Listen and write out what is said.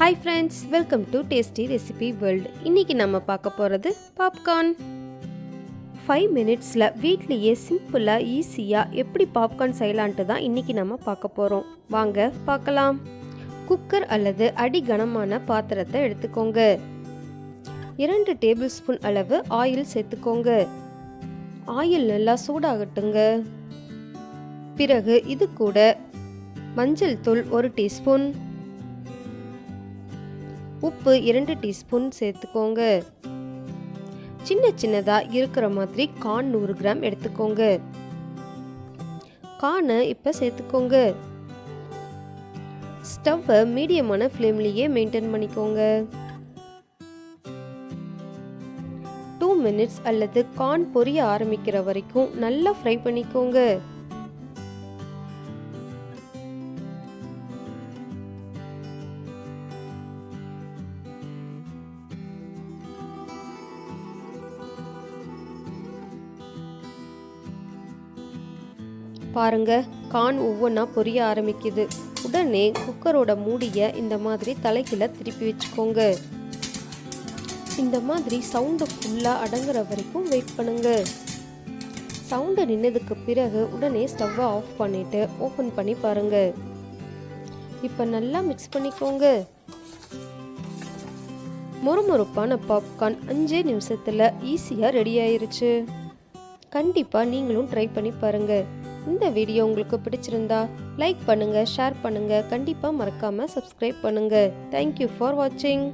Hi friends, welcome to Tasty Recipe World. இன்னைக்கு நம்ம பார்க்க போறது பாப்கார்ன். 5 minutesல வீட்லயே சிம்பிளா ஈஸியா எப்படி பாப்கார்ன் செய்யலாம்னு தான் இன்னைக்கு நம்ம பார்க்க போறோம். வாங்க பார்க்கலாம். குக்கர் அல்லது அடி கனமான பாத்திரத்தை எடுத்துக்கோங்க. 2 டேபிள்ஸ்பூன் அளவு ஆயில் சேர்த்துக்கோங்க. ஆயில் நல்லா சூடாகட்டுங்க. பிறகு இது கூட மஞ்சள் தூள் 1 டீஸ்பூன், உப்பு 2 டீஸ்பூன் சேர்த்துக்கோங்க. சின்னதா இருக்கிற மாதிரி கார்ன் 100 கிராம் எடுத்துக்கோங்க. கார்னை இப்போ சேர்த்துக்கோங்க. ஸ்டவ்வை மீடியமான ஃப்ளேம்லேயே மெயின்டைன் பண்ணிக்கோங்க. 2 minutes அல்லது கார்ன் பொரிய ஆரம்பிக்கிற வரைக்கும் நல்லா ஃப்ரை பண்ணிக்கோங்க. பாருங்க, கார்ன் ஒவ்வொன்றா பொரிய ஆரம்பிக்குது. உடனே குக்கரோட மூடியை இந்த மாதிரி தலைகீழ திருப்பி வச்சுக்கோங்க. இந்த மாதிரி சவுண்டு ஃபுல்லாக அடங்குற வரைக்கும் வெயிட் பண்ணுங்க. சவுண்டு நின்னதுக்கு பிறகு உடனே ஸ்டவ்வை ஆஃப் பண்ணிட்டு ஓப்பன் பண்ணி பாருங்க. இப்போ நல்லா மிக்ஸ் பண்ணிக்கோங்க. மொறுமொறுப்பான பாப்கார்ன் 5 நிமிஷத்தில் ஈஸியாக ரெடி ஆயிருச்சு. கண்டிப்பாக நீங்களும் ட்ரை பண்ணி பாருங்க. இந்த வீடியோ உங்களுக்கு பிடிச்சிருந்தா லைக் பண்ணுங்க, ஷேர் பண்ணுங்க, கண்டிப்பாக மறக்காம சப்ஸ்கிரைப் பண்ணுங்க. தேங்க்யூ ஃபார் வாட்சிங்.